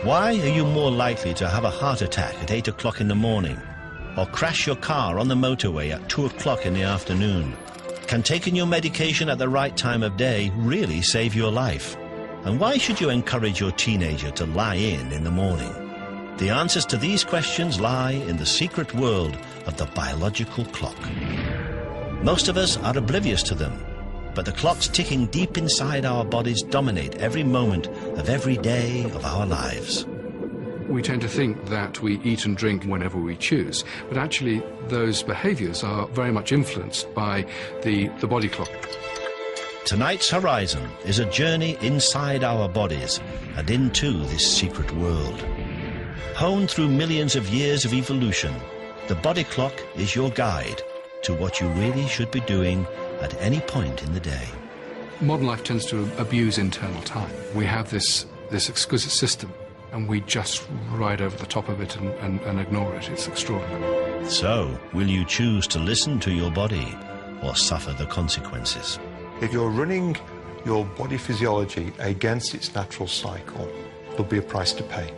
Why are you more likely to have a heart attack at 8 o'clock in the morning, or crash your car on the motorway at 2 o'clock in the afternoon? Can taking your medication at the right time of day really save your life? And why should you encourage your teenager to lie in the morning? The answers to these questions lie in the secret world of the biological clock. Most of us are oblivious to them, but the clocks ticking deep inside our bodies dominate every moment of every day of our lives. We tend to think that we eat and drink whenever we choose, but actually those behaviours are very much influenced by the body clock. Tonight's Horizon is a journey inside our bodies and into this secret world. Honed through millions of years of evolution, the body clock is your guide to what you really should be doing at any point in the day. Modern life tends to abuse internal time. We have this exquisite system, and we just ride over the top of it and ignore it. It's extraordinary. So, will you choose to listen to your body or suffer the consequences? If you're running your body physiology against its natural cycle, there'll be a price to pay.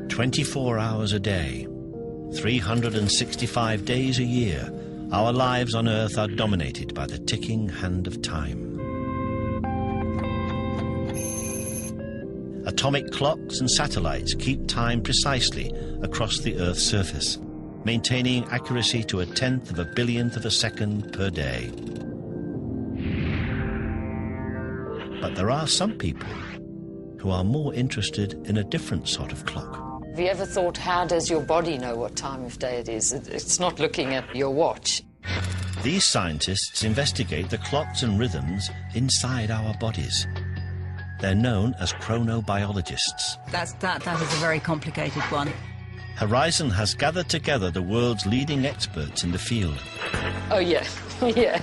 24 hours a day, 365 days a year, our lives on Earth are dominated by the ticking hand of time. Atomic clocks and satellites keep time precisely across the Earth's surface, maintaining accuracy to a tenth of a billionth of a second per day. But there are some people who are more interested in a different sort of clock. Have you ever thought, how does your body know what time of day it is? It's not looking at your watch. These scientists investigate the clocks and rhythms inside our bodies. They're known as chronobiologists. That is a very complicated one. Horizon has gathered together the world's leading experts in the field. Oh, yeah. yeah.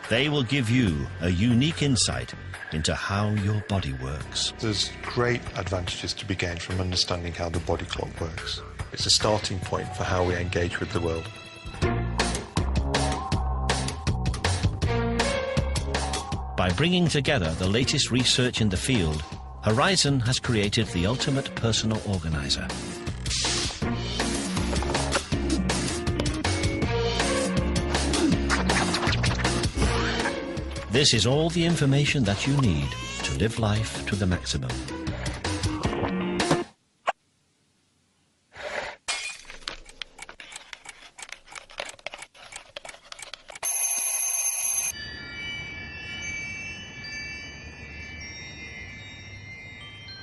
They will give you a unique insight into how your body works. There's great advantages to be gained from understanding how the body clock works. It's a starting point for how we engage with the world. By bringing together the latest research in the field, Horizon has created the ultimate personal organizer. This is all the information that you need to live life to the maximum.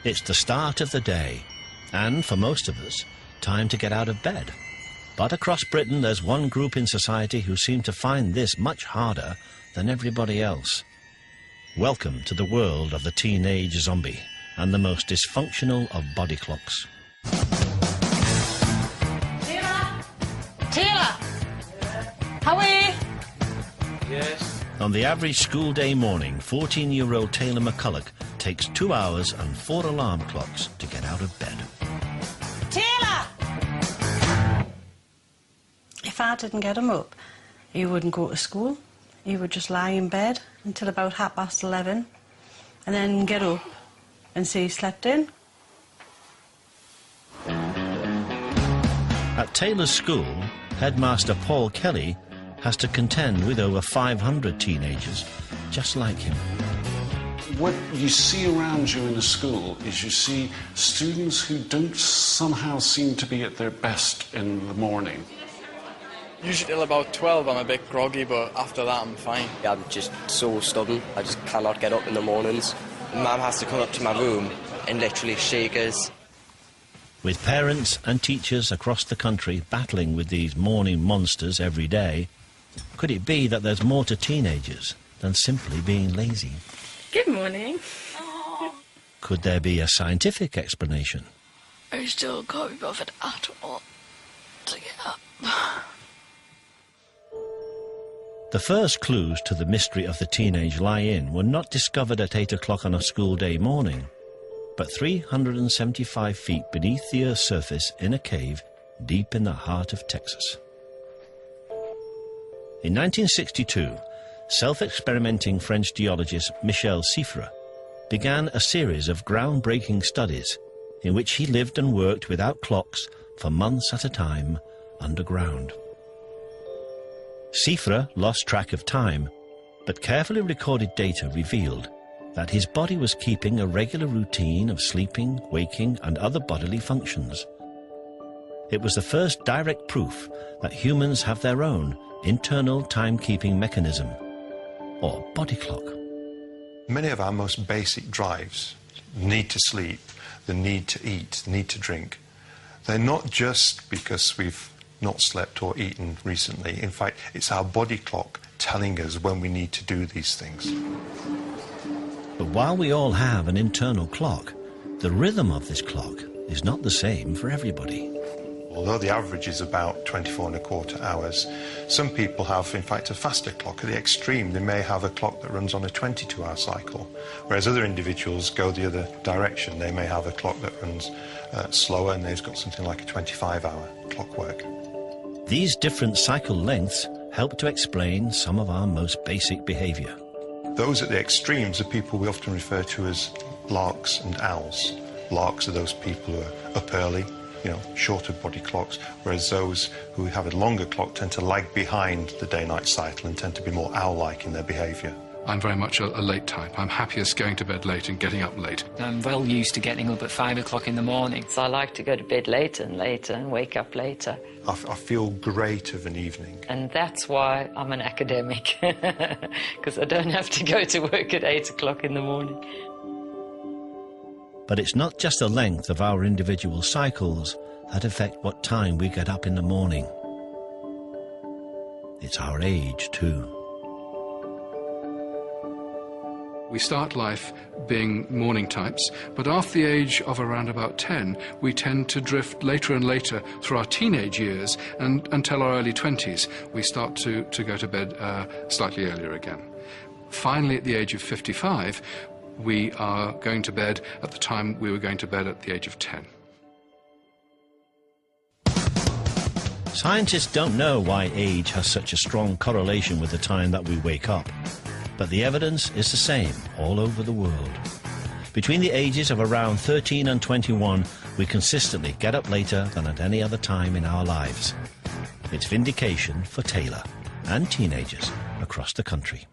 It's the start of the day, and for most of us, time to get out of bed. But across Britain, there's one group in society who seem to find this much harder than everybody else. Welcome to the world of the teenage zombie and the most dysfunctional of body clocks. Taylor! How are you? Yes. On the average school day morning, 14-year-old Taylor McCulloch takes 2 hours and 4 alarm clocks to get out of bed. Taylor! If I didn't get him up, he wouldn't go to school. He would just lie in bed until about 11:30 and then get up and say he slept in. At Taylor's school, headmaster Paul Kelly has to contend with over 500 teenagers just like him. What you see around you in a school is you see students who don't somehow seem to be at their best in the morning. Usually till about 12 I'm a bit groggy, but after that I'm fine. I'm just so stubborn. I just cannot get up in the mornings. Mum has to come up to my room and literally shake us. With parents and teachers across the country battling with these morning monsters every day, could it be that there's more to teenagers than simply being lazy? Good morning. Could there be a scientific explanation? I still can't be bothered at all to get up. The first clues to the mystery of the teenage lie-in were not discovered at 8 o'clock on a school day morning, but 375 feet beneath the Earth's surface in a cave deep in the heart of Texas. In 1962, self-experimenting French geologist Michel Siffre began a series of groundbreaking studies in which he lived and worked without clocks for months at a time underground. Siffre lost track of time, but carefully recorded data revealed that his body was keeping a regular routine of sleeping, waking, and other bodily functions. It was the first direct proof that humans have their own internal timekeeping mechanism, or body clock. Many of our most basic drives, the need to sleep, the need to eat, the need to drink, they're not just because we've not slept or eaten recently. In fact, it's our body clock telling us when we need to do these things. But while we all have an internal clock, the rhythm of this clock is not the same for everybody. Although the average is about 24.25 hours, some people have, in fact, a faster clock. At the extreme, they may have a clock that runs on a 22-hour cycle, whereas other individuals go the other direction. They may have a clock that runs slower, and they've got something like a 25-hour clockwork. These different cycle lengths help to explain some of our most basic behavior. Those at the extremes are people we often refer to as larks and owls. Larks are those people who are up early, shorter body clocks, whereas those who have a longer clock tend to lag behind the day-night cycle and tend to be more owl-like in their behaviour. I'm very much a late type. I'm happiest going to bed late and getting up late. I'm well used to getting up at 5 o'clock in the morning. So I like to go to bed later and wake up later. I feel great of an evening. And that's why I'm an academic, because I don't have to go to work at 8 o'clock in the morning. But it's not just the length of our individual cycles that affect what time we get up in the morning. It's our age, too. We start life being morning types, but after the age of around about 10, we tend to drift later and later through our teenage years and until our early 20s. We start to go to bed slightly earlier again. Finally, at the age of 55, we are going to bed at the time we were going to bed at the age of 10. Scientists don't know why age has such a strong correlation with the time that we wake up, but the evidence is the same all over the world. Between the ages of around 13 and 21, we consistently get up later than at any other time in our lives. It's vindication for Taylor and teenagers across the country.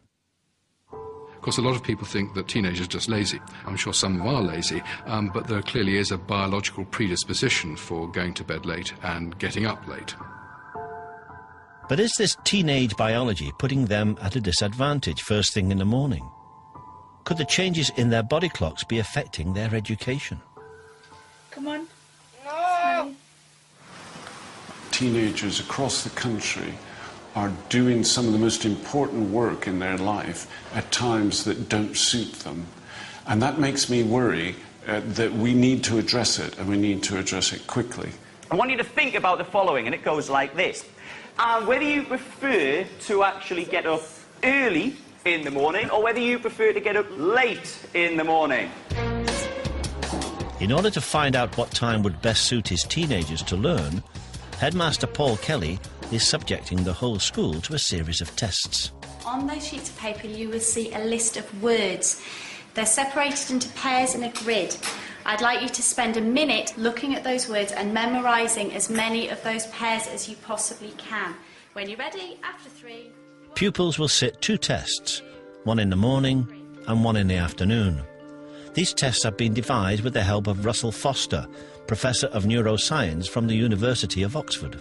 Of course, a lot of people think that teenagers are just lazy. I'm sure some of them are lazy, but there clearly is a biological predisposition for going to bed late and getting up late. But is this teenage biology putting them at a disadvantage first thing in the morning? Could the changes in their body clocks be affecting their education? Come on. No. Teenagers across the country are doing some of the most important work in their life at times that don't suit them. And that makes me worry that we need to address it, and we need to address it quickly. I want you to think about the following, and it goes like this. Whether you prefer to actually get up early in the morning, or whether you prefer to get up late in the morning. In order to find out what time would best suit his teenagers to learn, Headmaster Paul Kelly is subjecting the whole school to a series of tests. On those sheets of paper you will see a list of words. They're separated into pairs in a grid. I'd like you to spend a minute looking at those words and memorising as many of those pairs as you possibly can. When you're ready, after 3... Pupils will sit 2 tests, one in the morning and one in the afternoon. These tests have been devised with the help of Russell Foster, Professor of Neuroscience from the University of Oxford.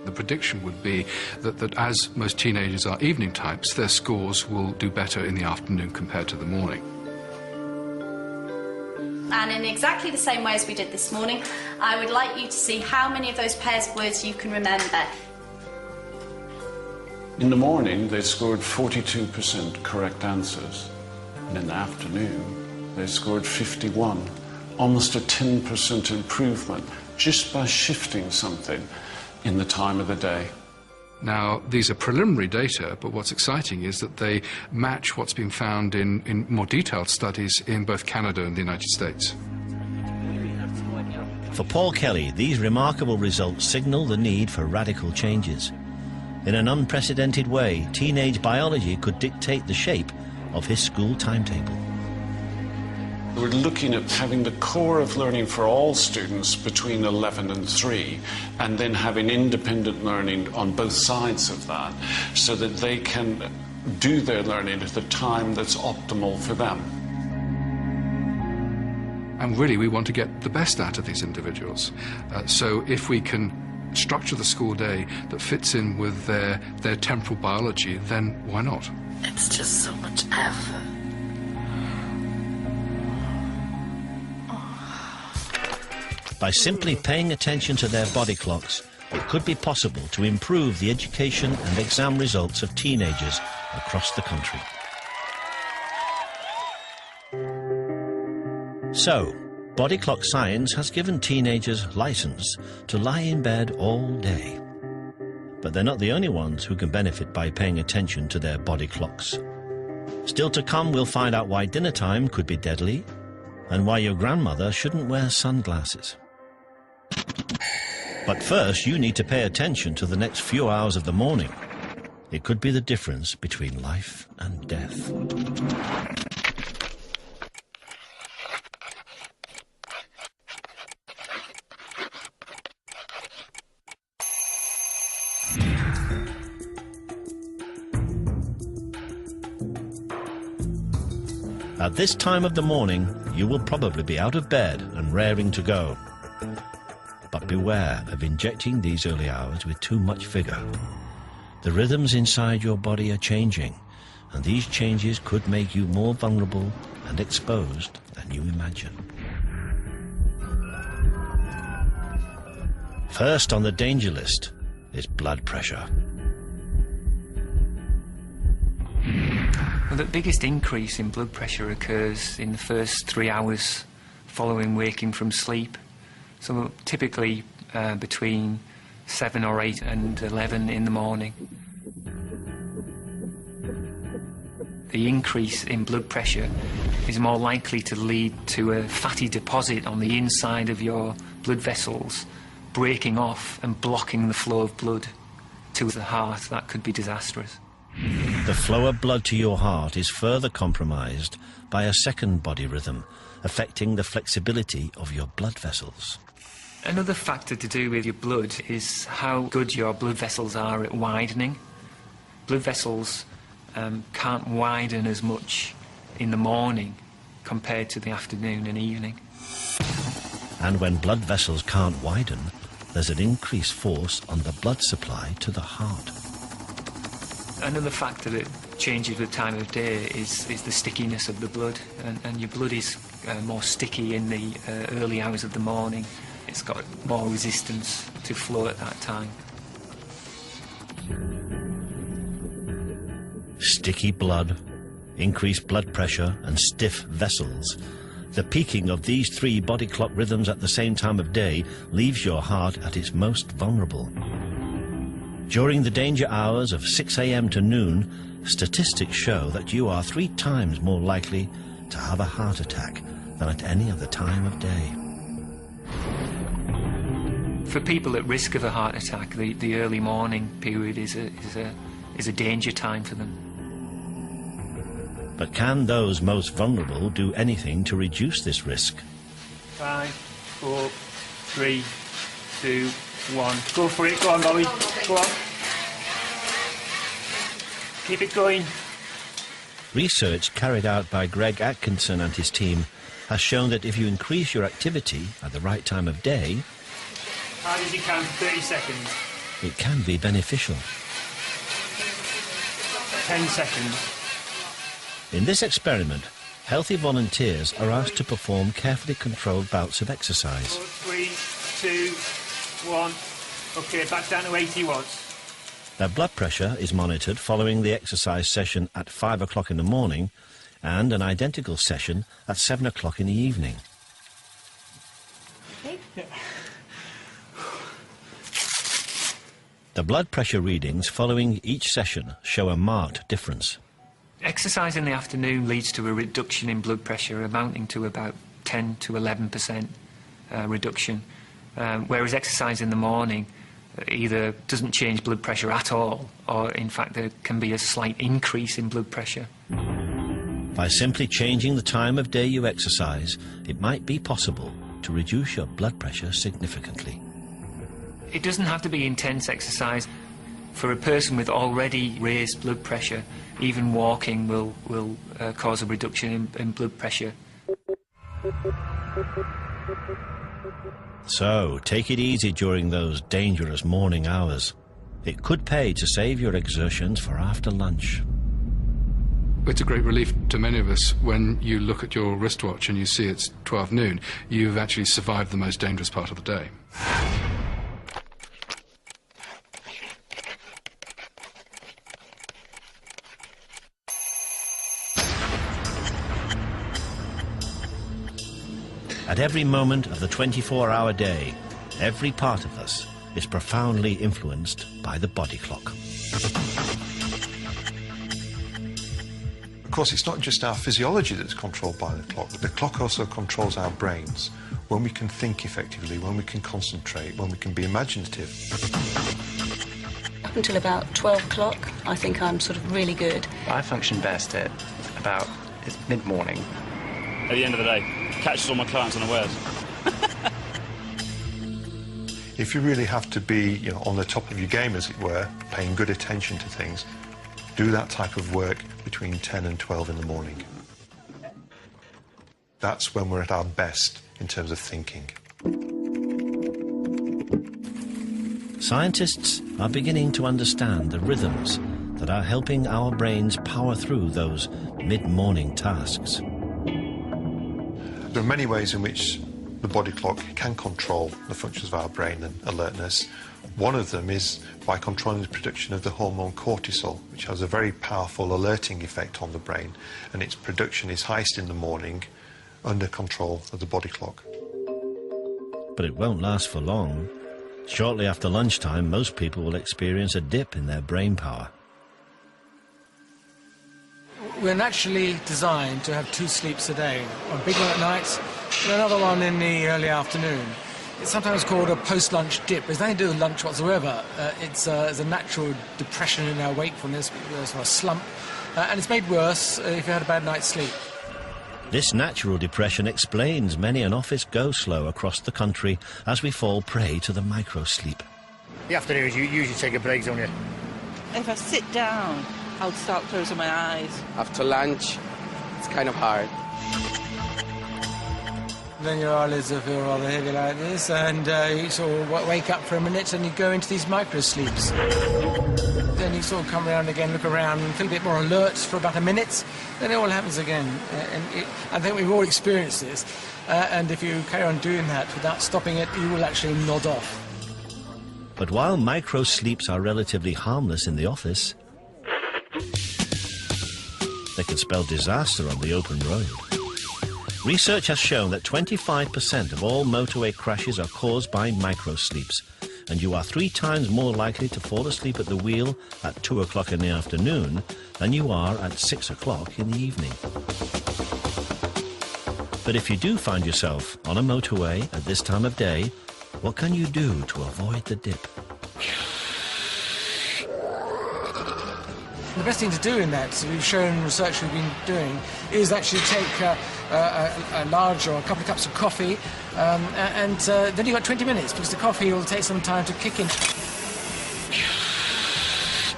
The prediction would be that as most teenagers are evening types, their scores will do better in the afternoon compared to the morning. And in exactly the same way as we did this morning, I would like you to see how many of those pairs of words you can remember. In the morning, they scored 42% correct answers. And in the afternoon, they scored 51. Almost a 10% improvement just by shifting something in the time of the day. Now, these are preliminary data, but what's exciting is that they match what's been found in more detailed studies in both Canada and the United States. For Paul Kelly, these remarkable results signal the need for radical changes. In an unprecedented way, teenage biology could dictate the shape of his school timetable. We're looking at having the core of learning for all students between 11 and 3, and then having independent learning on both sides of that, so that they can do their learning at the time that's optimal for them. And really, we want to get the best out of these individuals. So if we can structure the school day that fits in with their temporal biology, then why not? It's just so much effort. By simply paying attention to their body clocks, it could be possible to improve the education and exam results of teenagers across the country. So, body clock science has given teenagers license to lie in bed all day. But they're not the only ones who can benefit by paying attention to their body clocks. Still to come, we'll find out why dinner time could be deadly and why your grandmother shouldn't wear sunglasses. But first, you need to pay attention to the next few hours of the morning. It could be the difference between life and death. At this time of the morning, you will probably be out of bed and raring to go. But beware of injecting these early hours with too much vigor. The rhythms inside your body are changing, and these changes could make you more vulnerable and exposed than you imagine. First on the danger list is blood pressure. Well, the biggest increase in blood pressure occurs in the first 3 hours following waking from sleep. So typically between 7 or 8 and 11 in the morning. The increase in blood pressure is more likely to lead to a fatty deposit on the inside of your blood vessels, breaking off and blocking the flow of blood to the heart. That could be disastrous. The flow of blood to your heart is further compromised by a second body rhythm, affecting the flexibility of your blood vessels. Another factor to do with your blood is how good your blood vessels are at widening. Blood vessels can't widen as much in the morning compared to the afternoon and evening. And when blood vessels can't widen, there's an increased force on the blood supply to the heart. Another factor that changes with time of day is the stickiness of the blood, and your blood is more sticky in the early hours of the morning. It's got more resistance to flow at that time. Sticky blood, increased blood pressure and stiff vessels. The peaking of these three body clock rhythms at the same time of day leaves your heart at its most vulnerable. During the danger hours of 6 a.m. to noon, statistics show that you are 3 times more likely to have a heart attack than at any other time of day. For people at risk of a heart attack, the early morning period is a danger time for them. But can those most vulnerable do anything to reduce this risk? 5, 4, 3, 2, 1. Go for it. Go on, Bobby. Go on. Keep it going. Research carried out by Greg Atkinson and his team has shown that if you increase your activity at the right time of day, hard as you can, 30 seconds. It can be beneficial. 10 seconds. In this experiment, healthy volunteers are asked to perform carefully controlled bouts of exercise. 4, 3, 2, 1. OK, back down to 80 watts. Their blood pressure is monitored following the exercise session at 5 o'clock in the morning and an identical session at 7 o'clock in the evening. Okay. Yeah. The blood pressure readings following each session show a marked difference. Exercise in the afternoon leads to a reduction in blood pressure amounting to about 10 to 11% reduction, whereas exercise in the morning either doesn't change blood pressure at all, or in fact there can be a slight increase in blood pressure. By simply changing the time of day you exercise, it might be possible to reduce your blood pressure significantly. It doesn't have to be intense exercise. For a person with already raised blood pressure, even walking will cause a reduction in blood pressure. So, take it easy during those dangerous morning hours. It could pay to save your exertions for after lunch. It's a great relief to many of us when you look at your wristwatch and you see it's 12 noon. You've actually survived the most dangerous part of the day. At every moment of the 24-hour day, every part of us is profoundly influenced by the body clock. Of course, it's not just our physiology that's controlled by the clock. The clock also controls our brains. When we can think effectively, when we can concentrate, when we can be imaginative. Up until about 12 o'clock, I think I'm sort of really good. I function best at about mid-morning. At the end of the day, catches all my clients unawares. If you really have to be, on the top of your game, as it were, paying good attention to things, do that type of work between 10 and 12 in the morning. That's when we're at our best in terms of thinking. Scientists are beginning to understand the rhythms that are helping our brains power through those mid-morning tasks. There are many ways in which the body clock can control the functions of our brain and alertness. One of them is by controlling the production of the hormone cortisol, which has a very powerful alerting effect on the brain, and its production is highest in the morning under control of the body clock. But it won't last for long. Shortly after lunchtime, most people will experience a dip in their brain power. We're naturally designed to have 2 sleeps a day, a big one at night and another one in the early afternoon. It's sometimes called a post-lunch dip. There's nothing to do with lunch whatsoever. It's a natural depression in our wakefulness, sort of a slump, and it's made worse if you had a bad night's sleep. This natural depression explains many an office go-slow across the country as we fall prey to the micro-sleep. The afternoons, you usually take a break, don't you? If I sit down, I'll start closing my eyes. After lunch, it's kind of hard. Then your eyelids will feel rather heavy like this, and you sort of wake up for a minute and you go into these micro-sleeps. Then you sort of come around again, look around and feel a bit more alert for about a minute, then it all happens again. I think we've all experienced this, and if you carry on doing that without stopping it, you will actually nod off. But while micro-sleeps are relatively harmless in the office, they can spell disaster on the open road. Research has shown that 25% of all motorway crashes are caused by micro-sleeps, and you are 3 times more likely to fall asleep at the wheel at 2 o'clock in the afternoon than you are at 6 o'clock in the evening. But if you do find yourself on a motorway at this time of day, what can you do to avoid the dip? The best thing to do in that, we've shown research we've been doing, is actually take a large or a couple of cups of coffee, and then you've got 20 minutes, because the coffee will take some time to kick in.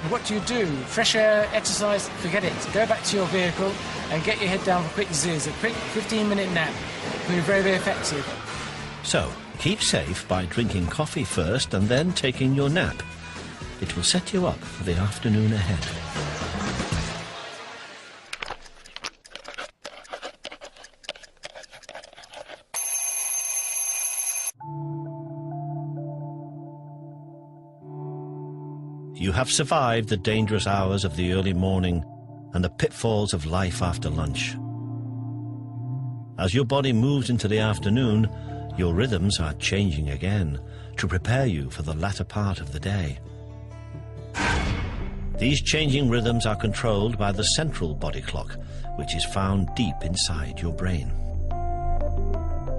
What do? Fresh air, exercise, forget it. Go back to your vehicle and get your head down for quick ziz. A quick 15-minute nap will be very, very effective. So, keep safe by drinking coffee first and then taking your nap. It will set you up for the afternoon ahead. You have survived the dangerous hours of the early morning and the pitfalls of life after lunch. As your body moves into the afternoon, your rhythms are changing again to prepare you for the latter part of the day. These changing rhythms are controlled by the central body clock, which is found deep inside your brain.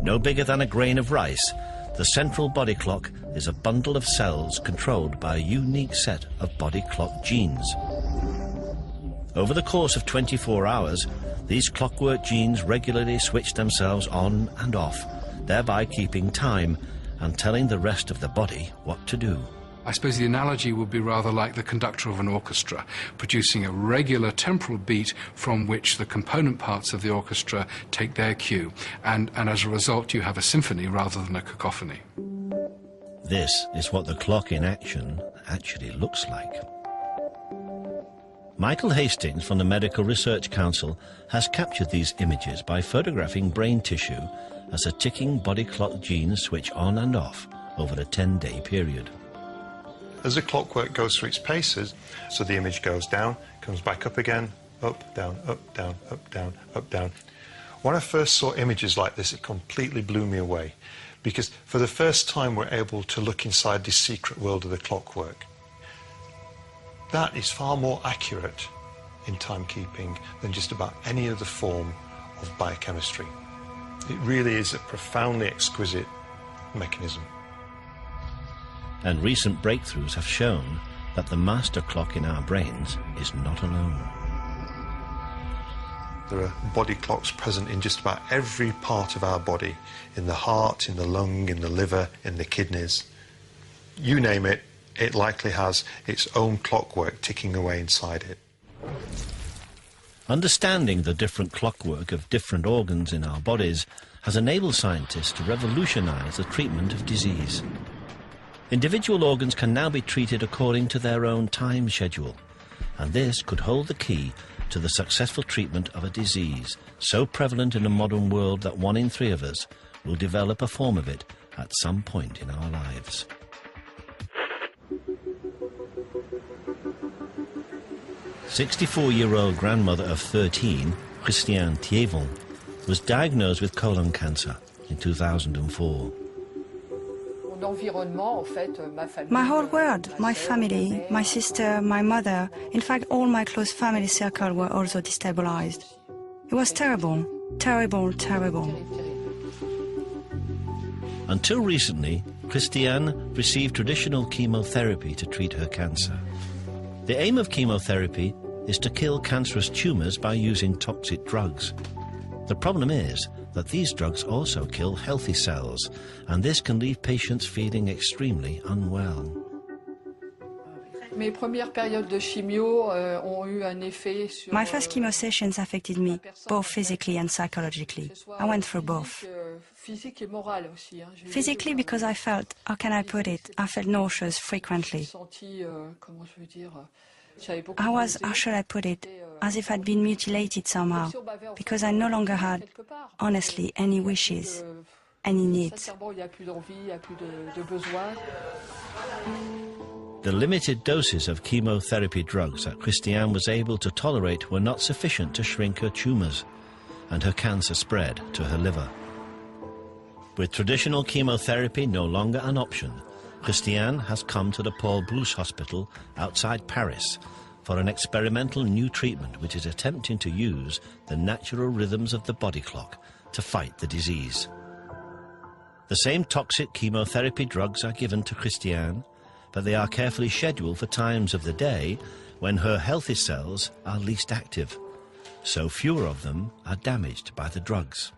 No bigger than a grain of rice, the central body clock is a bundle of cells controlled by a unique set of body clock genes. Over the course of 24 hours, these clockwork genes regularly switch themselves on and off, thereby keeping time and telling the rest of the body what to do. I suppose the analogy would be rather like the conductor of an orchestra, producing a regular temporal beat from which the component parts of the orchestra take their cue, and as a result you have a symphony rather than a cacophony. This is what the clock in action actually looks like. Michael Hastings from the Medical Research Council has captured these images by photographing brain tissue as a ticking body clock genes switch on and off over a 10-day period. As the clockwork goes through its paces, so the image goes down, comes back up again, up, down, up, down, up, down, up, down. When I first saw images like this, it completely blew me away, because for the first time we're able to look inside this secret world of the clockwork. That is far more accurate in timekeeping than just about any other form of biochemistry. It really is a profoundly exquisite mechanism. And recent breakthroughs have shown that the master clock in our brains is not alone. There are body clocks present in just about every part of our body, in the heart, in the lung, in the liver, in the kidneys. You name it, it likely has its own clockwork ticking away inside it. Understanding the different clockwork of different organs in our bodies has enabled scientists to revolutionize the treatment of disease. Individual organs can now be treated according to their own time schedule, and this could hold the key to the successful treatment of a disease so prevalent in the modern world that 1 in 3 of us will develop a form of it at some point in our lives. A 64-year-old grandmother of 13, Christiane Thievon, was diagnosed with colon cancer in 2004. My whole world, my family, my sister, my mother, in fact all my close family circle were also destabilized. It was terrible, terrible, terrible. Until recently, Christiane received traditional chemotherapy to treat her cancer. The aim of chemotherapy is to kill cancerous tumours by using toxic drugs. The problem is that these drugs also kill healthy cells, and this can leave patients feeling extremely unwell. My first chemo sessions affected me, both physically and psychologically. I went through both. Physically because I felt, how can I put it, I felt nauseous frequently. I was, how should I put it, as if I'd been mutilated somehow, because I no longer had, honestly, any wishes, any needs. The limited doses of chemotherapy drugs that Christiane was able to tolerate were not sufficient to shrink her tumours, and her cancer spread to her liver. With traditional chemotherapy no longer an option, Christiane has come to the Paul Brousse Hospital outside Paris for an experimental new treatment which is attempting to use the natural rhythms of the body clock to fight the disease. The same toxic chemotherapy drugs are given to Christiane, but they are carefully scheduled for times of the day when her healthy cells are least active, so fewer of them are damaged by the drugs.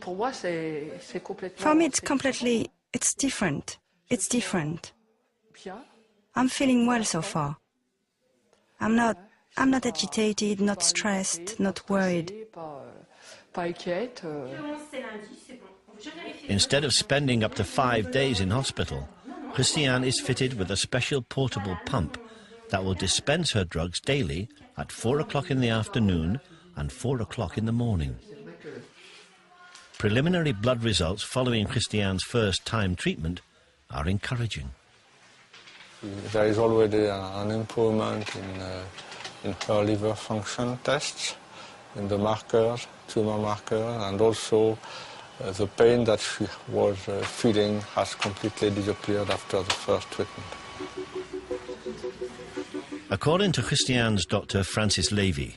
For me, it's different. It's different. I'm feeling well so far. I'm not agitated, not stressed, not worried. Instead of spending up to 5 days in hospital, Christiane is fitted with a special portable pump that will dispense her drugs daily at 4 o'clock in the afternoon and 4 o'clock in the morning. Preliminary blood results following Christiane's first-time treatment are encouraging. There is already an improvement in her liver function tests, in the markers, tumor markers, and also the pain that she was feeling has completely disappeared after the first treatment. According to Christiane's doctor Francis Levy,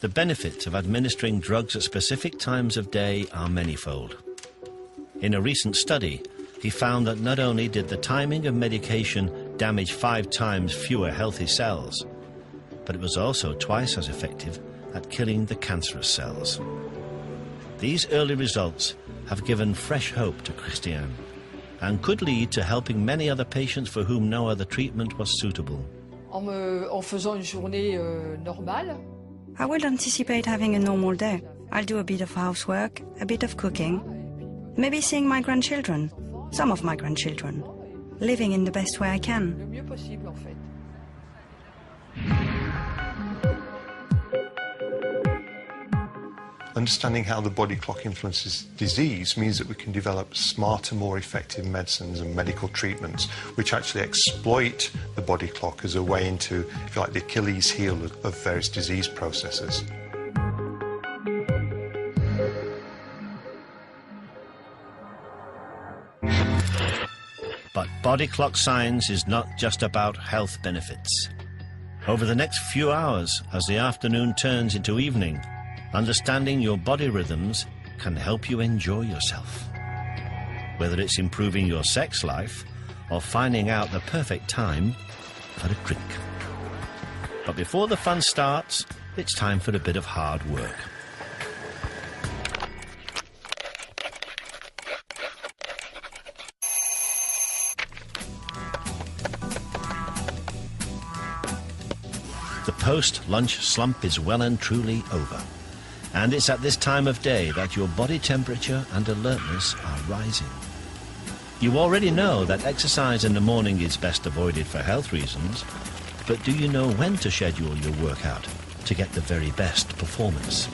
the benefits of administering drugs at specific times of day are manifold. In a recent study, he found that not only did the timing of medication damage 5 times fewer healthy cells, but it was also twice as effective at killing the cancerous cells. These early results have given fresh hope to Christiane and could lead to helping many other patients for whom no other treatment was suitable. En faisant une journée normale. I will anticipate having a normal day. I'll do a bit of housework, a bit of cooking, maybe seeing my grandchildren, some of my grandchildren, living in the best way I can. Le mieux possible, en fait. Understanding how the body clock influences disease means that we can develop smarter, more effective medicines and medical treatments which actually exploit the body clock as a way into, if you like, the Achilles heel of various disease processes. But body clock science is not just about health benefits. Over the next few hours, as the afternoon turns into evening, understanding your body rhythms can help you enjoy yourself. Whether it's improving your sex life or finding out the perfect time for a drink. But before the fun starts, it's time for a bit of hard work. The post-lunch slump is well and truly over. And it's at this time of day that your body temperature and alertness are rising. You already know that exercise in the morning is best avoided for health reasons, but do you know when to schedule your workout to get the very best performance?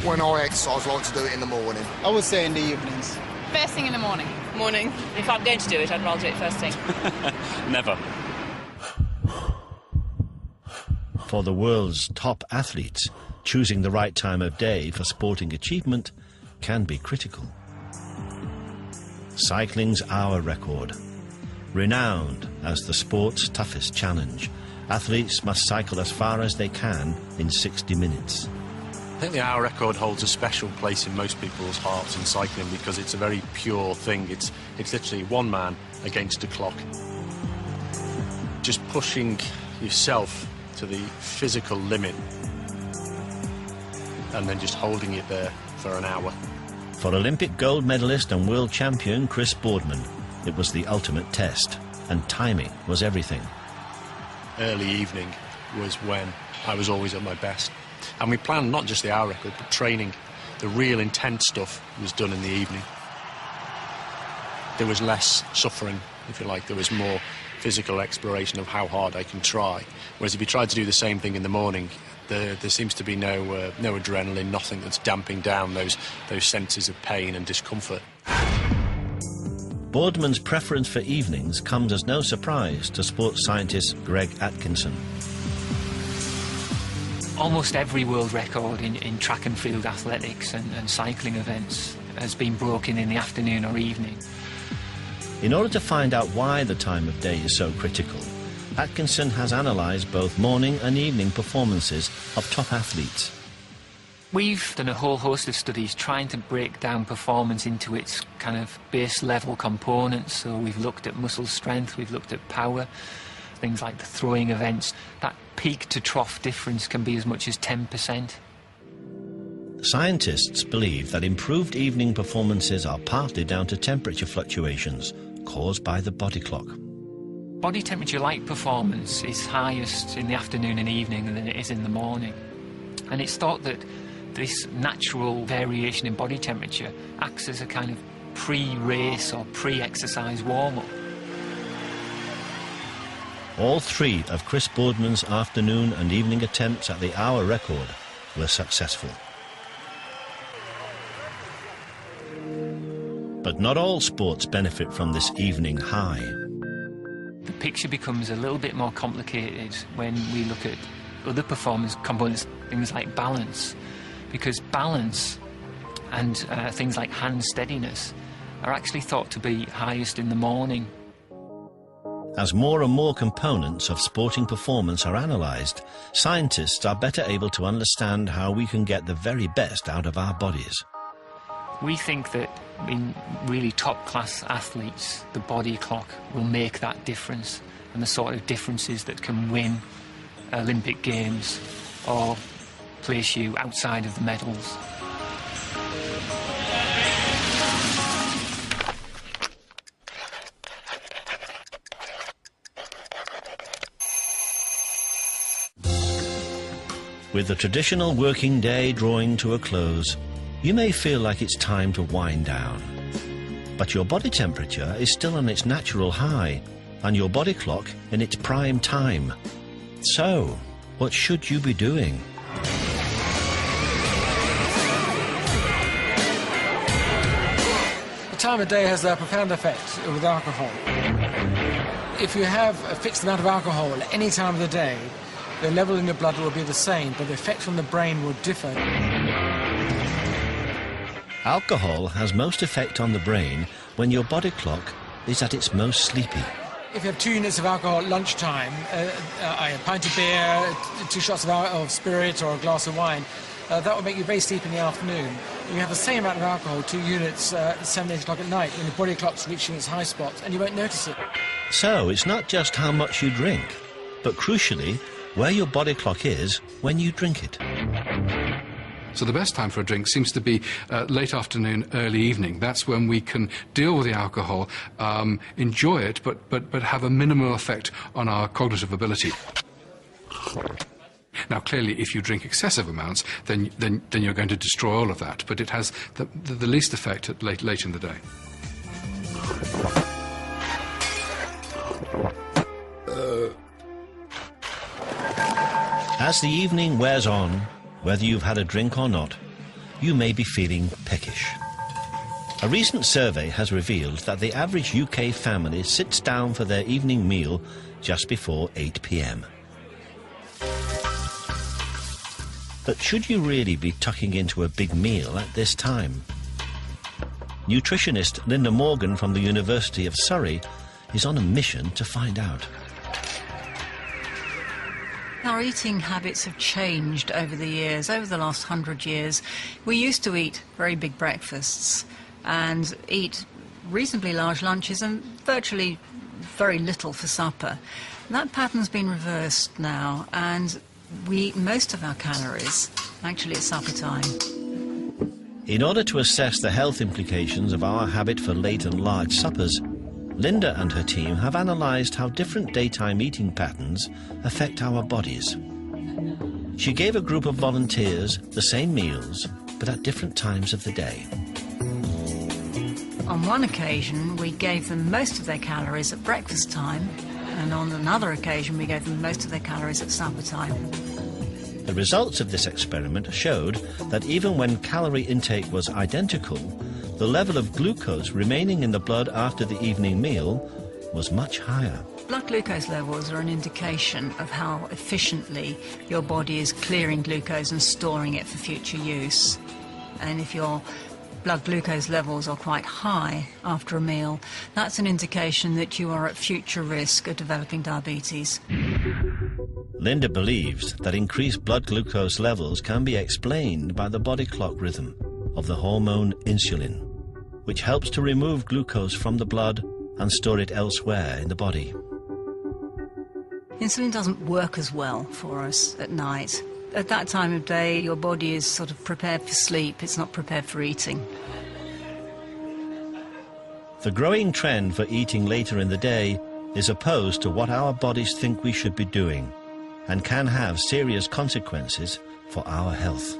When I exercise, I like to do it in the morning. I would say in the evenings. First thing in the morning. Morning. If I'm going to do it, I'd rather do it first thing. Never. For the world's top athletes, choosing the right time of day for sporting achievement can be critical. Cycling's hour record. Renowned as the sport's toughest challenge, athletes must cycle as far as they can in 60 minutes. I think the hour record holds a special place in most people's hearts in cycling because it's a very pure thing. It's literally one man against a clock. Just pushing yourself to the physical limit and then just holding it there for an hour. For Olympic gold medalist and world champion Chris Boardman, it was the ultimate test, and timing was everything. Early evening was when I was always at my best. And we planned not just the hour record, but training. The real intense stuff was done in the evening. There was less suffering, if you like. There was more physical exploration of how hard I can try. Whereas if you tried to do the same thing in the morning, there seems to be no adrenaline, nothing that's damping down those senses of pain and discomfort. Boardman's preference for evenings comes as no surprise to sports scientist Greg Atkinson. Almost every world record in track and field athletics and cycling events has been broken in the afternoon or evening. In order to find out why the time of day is so critical, Atkinson has analysed both morning and evening performances of top athletes. We've done a whole host of studies trying to break down performance into its kind of base level components. So we've looked at muscle strength, we've looked at power, things like the throwing events. That peak to trough difference can be as much as 10%. Scientists believe that improved evening performances are partly down to temperature fluctuations caused by the body clock. Body temperature-like performance is highest in the afternoon and evening than it is in the morning. And it's thought that this natural variation in body temperature acts as a kind of pre-race or pre-exercise warm-up. All 3 of Chris Boardman's afternoon and evening attempts at the hour record were successful. But not all sports benefit from this evening high. The picture becomes a little bit more complicated when we look at other performance components, things like balance, because balance and things like hand steadiness are actually thought to be highest in the morning. As more and more components of sporting performance are analysed, scientists are better able to understand how we can get the very best out of our bodies. We think that in really top-class athletes, the body clock will make that difference, and the sort of differences that can win Olympic Games or place you outside of the medals. With the traditional working day drawing to a close, you may feel like it's time to wind down. But your body temperature is still on its natural high, and your body clock in its prime time. So, what should you be doing? The time of day has a profound effect with alcohol. If you have a fixed amount of alcohol at any time of the day, the level in your blood will be the same, but the effect on the brain will differ. Alcohol has most effect on the brain when your body clock is at its most sleepy. If you have 2 units of alcohol at lunchtime, a pint of beer, 2 shots of spirit or a glass of wine, that will make you very sleepy in the afternoon. You have the same amount of alcohol, 2 units, at 7, 8 o'clock at night, when the body clock's reaching its high spots, and you won't notice it. So it's not just how much you drink, but crucially, where your body clock is when you drink it. So the best time for a drink seems to be late afternoon, early evening. That's when we can deal with the alcohol, enjoy it, but have a minimal effect on our cognitive ability. Now, clearly, if you drink excessive amounts, then you're going to destroy all of that. But it has the least effect at late in the day. As the evening wears on, whether you've had a drink or not, you may be feeling peckish. A recent survey has revealed that the average UK family sits down for their evening meal just before 8 p.m. But should you really be tucking into a big meal at this time? Nutritionist Linda Morgan from the University of Surrey is on a mission to find out. Our eating habits have changed over the years, over the last 100 years. We used to eat very big breakfasts and eat reasonably large lunches and virtually very little for supper. That pattern's been reversed now, and we eat most of our calories actually at supper time. In order to assess the health implications of our habit for late and large suppers, Linda and her team have analysed how different daytime eating patterns affect our bodies. She gave a group of volunteers the same meals, but at different times of the day. On one occasion, we gave them most of their calories at breakfast time, and on another occasion, we gave them most of their calories at supper time. The results of this experiment showed that even when calorie intake was identical, the level of glucose remaining in the blood after the evening meal was much higher. Blood glucose levels are an indication of how efficiently your body is clearing glucose and storing it for future use. And if your blood glucose levels are quite high after a meal, that's an indication that you are at future risk of developing diabetes. Linda believes that increased blood glucose levels can be explained by the body clock rhythm of the hormone insulin, which helps to remove glucose from the blood and store it elsewhere in the body. Insulin doesn't work as well for us at night. At that time of day, your body is sort of prepared for sleep, it's not prepared for eating. The growing trend for eating later in the day is opposed to what our bodies think we should be doing, and can have serious consequences for our health.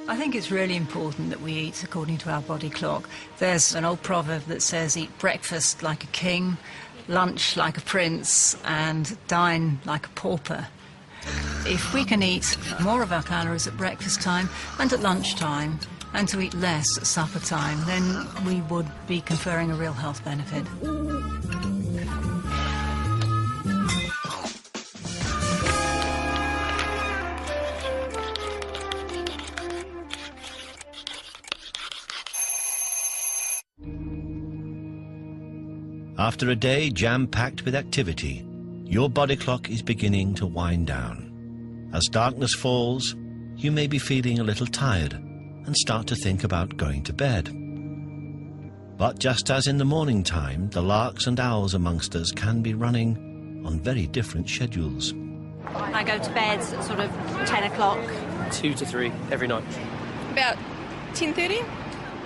I think it's really important that we eat according to our body clock. There's an old proverb that says, eat breakfast like a king, lunch like a prince, and dine like a pauper. If we can eat more of our calories at breakfast time and at lunchtime, and to eat less at supper time, then we would be conferring a real health benefit. After a day jam-packed with activity, your body clock is beginning to wind down. As darkness falls, you may be feeling a little tired and start to think about going to bed. But just as in the morning time, the larks and owls amongst us can be running on very different schedules. I go to bed at sort of 10 o'clock. 2 to 3 every night. About 10:30?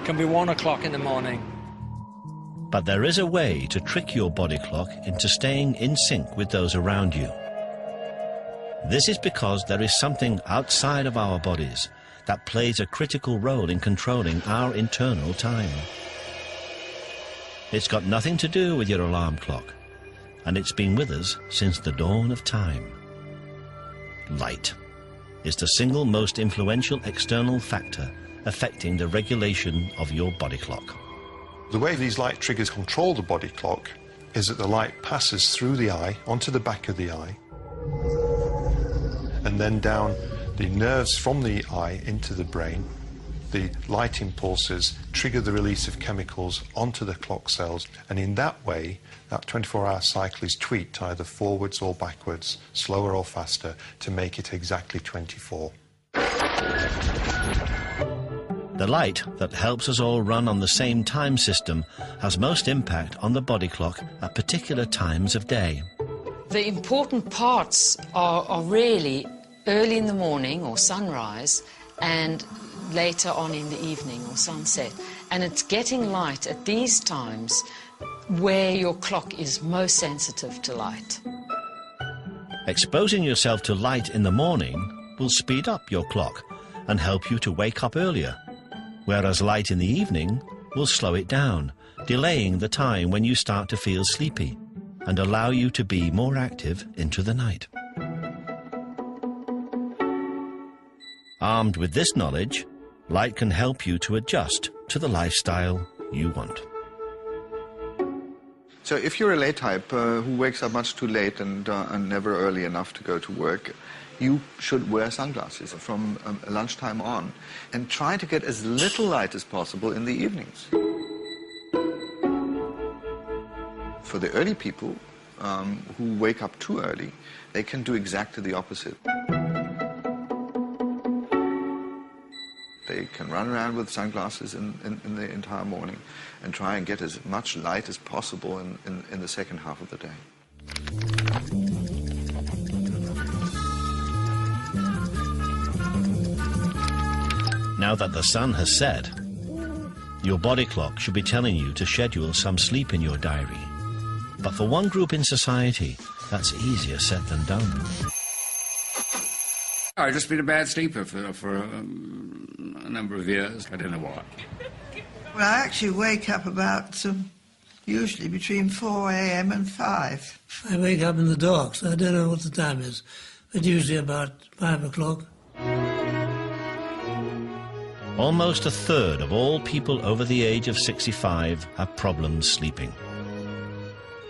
Can be 1 o'clock in the morning. But there is a way to trick your body clock into staying in sync with those around you. This is because there is something outside of our bodies that plays a critical role in controlling our internal time. It's got nothing to do with your alarm clock, and it's been with us since the dawn of time. Light is the single most influential external factor affecting the regulation of your body clock. The way these light triggers control the body clock is that the light passes through the eye, onto the back of the eye, and then down the nerves from the eye into the brain. The light impulses trigger the release of chemicals onto the clock cells, and in that way, that 24-hour cycle is tweaked either forwards or backwards, slower or faster, to make it exactly 24. The light that helps us all run on the same time system has most impact on the body clock at particular times of day. The important parts are really early in the morning or sunrise and later on in the evening or sunset. And it's getting light at these times where your clock is most sensitive to light. Exposing yourself to light in the morning will speed up your clock and help you to wake up earlier, whereas light in the evening will slow it down, delaying the time when you start to feel sleepy and allow you to be more active into the night. Armed with this knowledge, light can help you to adjust to the lifestyle you want. So if you're a late type who wakes up much too late and never early enough to go to work, you should wear sunglasses from lunchtime on and try to get as little light as possible in the evenings. For the early people who wake up too early, they can do exactly the opposite. They can run around with sunglasses in the entire morning and try and get as much light as possible in the second half of the day. Now that the sun has set, your body clock should be telling you to schedule some sleep in your diary. But for one group in society, that's easier said than done. I've just been a bad sleeper for a number of years. I don't know why. Well, I actually wake up about usually between 4 a.m. and 5. I wake up in the dark, so I don't know what the time is, but usually about 5 o'clock. Almost a third of all people over the age of 65 have problems sleeping.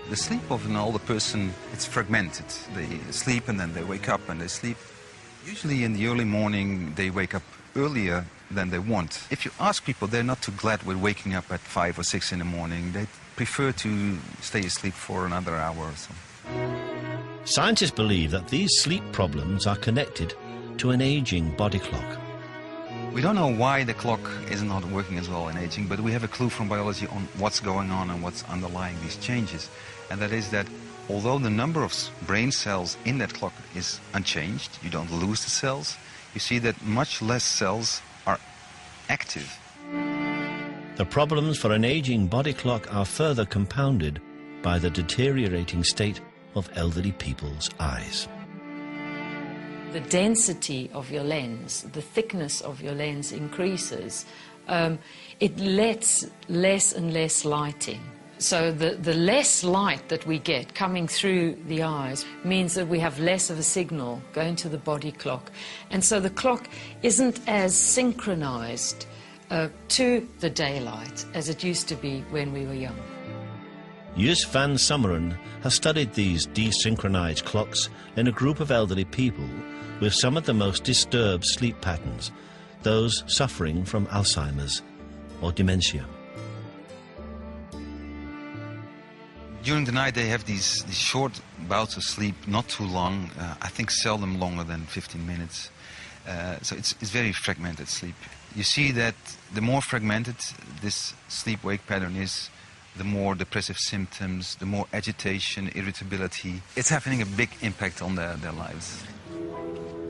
The sleep of an older person, it's fragmented. They sleep and then they wake up and they sleep. Usually in the early morning, they wake up earlier than they want. If you ask people, they're not too glad with waking up at 5 or 6 in the morning. They prefer to stay asleep for another hour or so. Scientists believe that these sleep problems are connected to an aging body clock. We don't know why the clock is not working as well in aging, but we have a clue from biology on what's going on and what's underlying these changes. And that is that although the number of brain cells in that clock is unchanged, you don't lose the cells, you see that much less cells are active. The problems for an aging body clock are further compounded by the deteriorating state of elderly people's eyes. The density of your lens, the thickness of your lens increases. It lets less and less light in. So the less light that we get coming through the eyes means that we have less of a signal going to the body clock. And so the clock isn't as synchronized to the daylight as it used to be when we were young. Jus van Summeren has studied these desynchronized clocks in a group of elderly people with some of the most disturbed sleep patterns, those suffering from Alzheimer's or dementia. During the night they have these short bouts of sleep, not too long, I think seldom longer than 15 minutes. So it's very fragmented sleep. You see that the more fragmented this sleep-wake pattern is, the more depressive symptoms, the more agitation, irritability. It's having a big impact on their lives.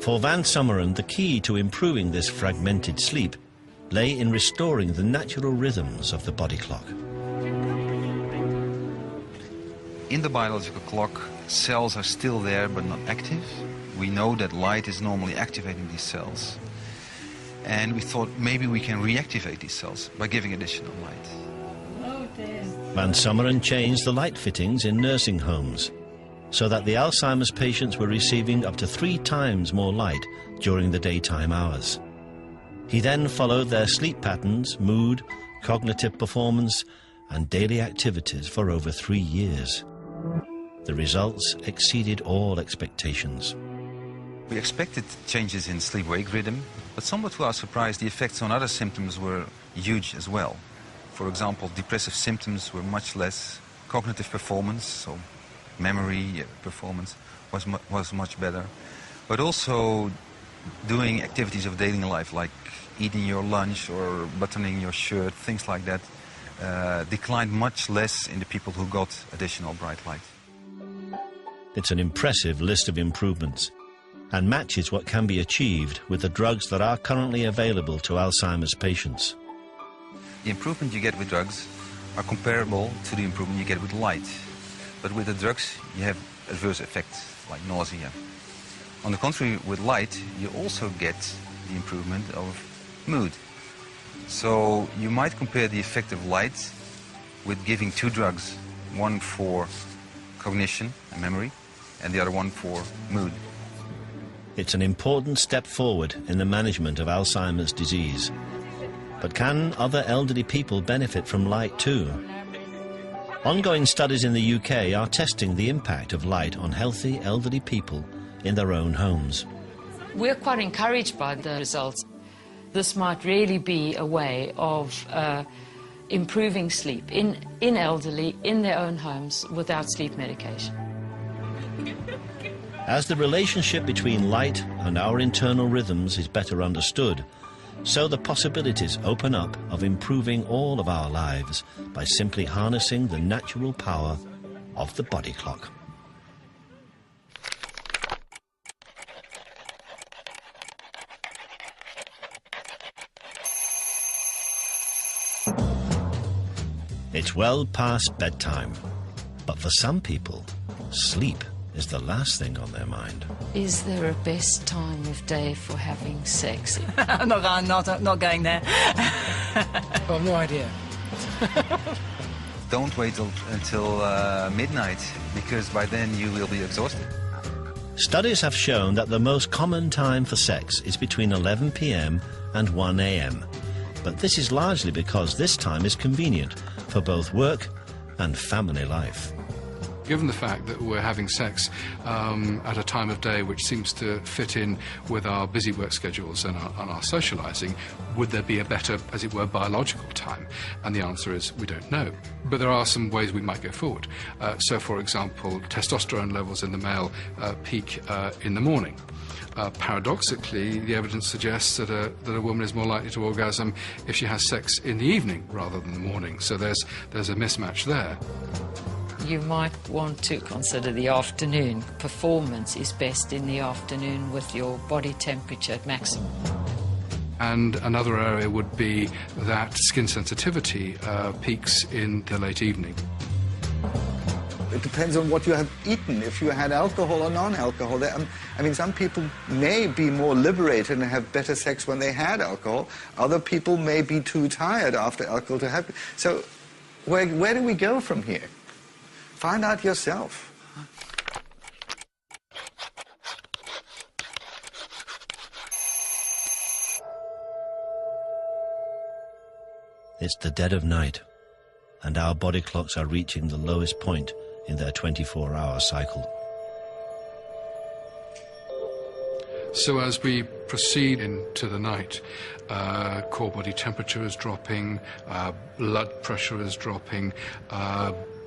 For Van Summeren, the key to improving this fragmented sleep lay in restoring the natural rhythms of the body clock. In the biological clock, cells are still there but not active. We know that light is normally activating these cells. And we thought maybe we can reactivate these cells by giving additional light. Van Summeren changed the light fittings in nursing homes so that the Alzheimer's patients were receiving up to 3 times more light during the daytime hours. He then followed their sleep patterns, mood, cognitive performance, and daily activities for over 3 years. The results exceeded all expectations. We expected changes in sleep-wake rhythm, but somewhat to our surprise, the effects on other symptoms were huge as well. For example, depressive symptoms were much less. Cognitive performance, so memory performance, was much better. But also doing activities of daily life, like eating your lunch or buttoning your shirt, things like that, declined much less in the people who got additional bright light. It's an impressive list of improvements and matches what can be achieved with the drugs that are currently available to Alzheimer's patients. The improvement you get with drugs are comparable to the improvement you get with light. But with the drugs, you have adverse effects, like nausea. On the contrary, with light, you also get the improvement of mood. So you might compare the effect of light with giving 2 drugs, one for cognition and memory, and the other one for mood. It's an important step forward in the management of Alzheimer's disease. But can other elderly people benefit from light too? Ongoing studies in the UK are testing the impact of light on healthy elderly people in their own homes. We're quite encouraged by the results. This might really be a way of improving sleep in elderly, in their own homes, without sleep medication. As the relationship between light and our internal rhythms is better understood, so the possibilities open up of improving all of our lives by simply harnessing the natural power of the body clock. It's well past bedtime, but for some people, sleep is the last thing on their mind. Is there a best time of day for having sex? I'm not going there. I've no idea. Don't wait until midnight, because by then you will be exhausted. Studies have shown that the most common time for sex is between 11 p.m. and 1 a.m. But this is largely because this time is convenient for both work and family life. Given the fact that we're having sex at a time of day which seems to fit in with our busy work schedules and our socialising, would there be a better, as it were, biological time? And the answer is we don't know. But there are some ways we might go forward. So, for example, testosterone levels in the male peak in the morning. Paradoxically, the evidence suggests that a woman is more likely to orgasm if she has sex in the evening rather than the morning. So there's a mismatch there. You might want to consider the afternoon. Performance is best in the afternoon with your body temperature at maximum. And another area would be that skin sensitivity peaks in the late evening. It depends on what you have eaten, if you had alcohol or non-alcohol. I mean, some people may be more liberated and have better sex when they had alcohol. Other people may be too tired after alcohol to have... So where do we go from here? Find out yourself. It's the dead of night, and our body clocks are reaching the lowest point in their 24-hour cycle. So as we proceed into the night, core body temperature is dropping, blood pressure is dropping,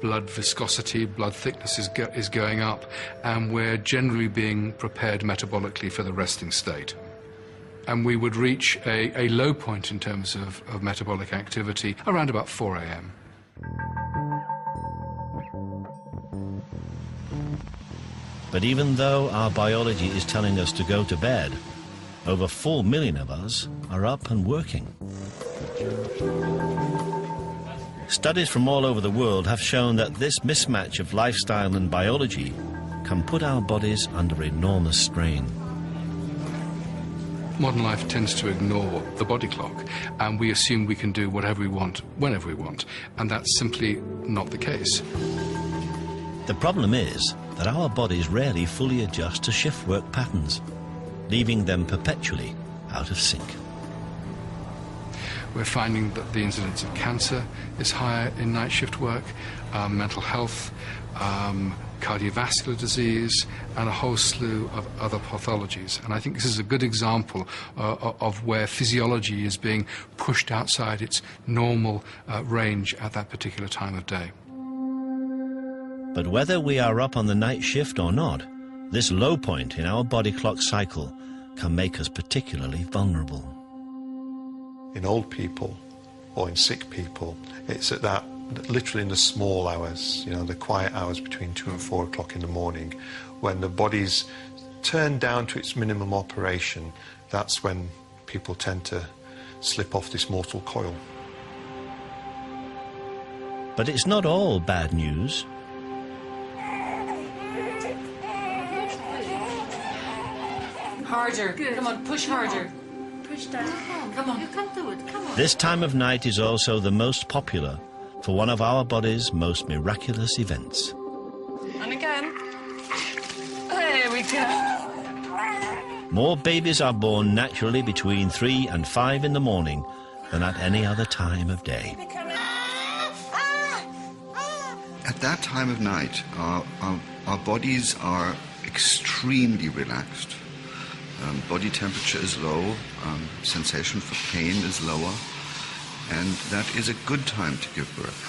blood viscosity, blood thickness is going up, and we're generally being prepared metabolically for the resting state. And we would reach a low point in terms of metabolic activity around about 4 a.m. But even though our biology is telling us to go to bed, over 4 million of us are up and working. Studies from all over the world have shown that this mismatch of lifestyle and biology can put our bodies under enormous strain. Modern life tends to ignore the body clock, and we assume we can do whatever we want, whenever we want, and that's simply not the case. The problem is that our bodies rarely fully adjust to shift work patterns, leaving them perpetually out of sync. We're finding that the incidence of cancer is higher in night shift work, mental health, cardiovascular disease, and a whole slew of other pathologies. And I think this is a good example of where physiology is being pushed outside its normal range at that particular time of day. But whether we are up on the night shift or not, this low point in our body clock cycle can make us particularly vulnerable. In old people or in sick people, it's at that, literally in the small hours, you know, the quiet hours between 2 and 4 o'clock in the morning, when the body's turned down to its minimum operation, that's when people tend to slip off this mortal coil. But it's not all bad news. Harder. Good. Come on, push harder. Push down. Come on. You can do it. Come on. This time of night is also the most popular for one of our body's most miraculous events. And again. There we go. More babies are born naturally between 3 and 5 in the morning than at any other time of day. At that time of night, our bodies are extremely relaxed. Body temperature is low, sensation for pain is lower, and that is a good time to give birth.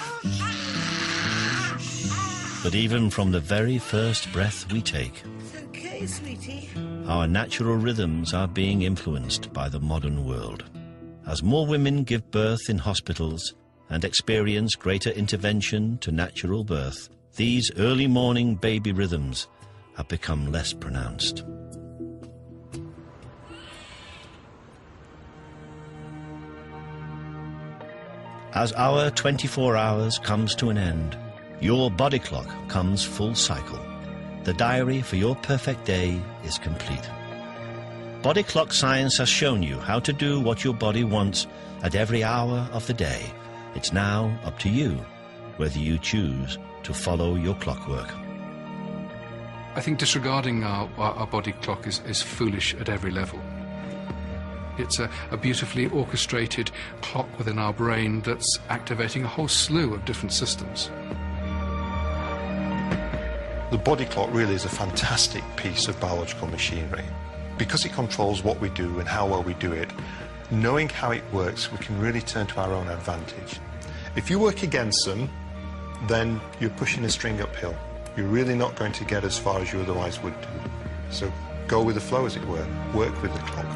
But even from the very first breath we take, Okay, sweetie. our natural rhythms are being influenced by the modern world. As more women give birth in hospitals and experience greater intervention to natural birth, these early morning baby rhythms have become less pronounced. As our 24 hours comes to an end, your body clock comes full cycle. The diary for your perfect day is complete. Body clock science has shown you how to do what your body wants at every hour of the day. It's now up to you whether you choose to follow your clockwork. I think disregarding our body clock is foolish at every level. It's a beautifully orchestrated clock within our brain that's activating a whole slew of different systems. The body clock really is a fantastic piece of biological machinery. Because it controls what we do and how well we do it, knowing how it works, we can really turn to our own advantage. If you work against them, then you're pushing a string uphill. You're really not going to get as far as you otherwise would do. So go with the flow, as it were. Work with the clock.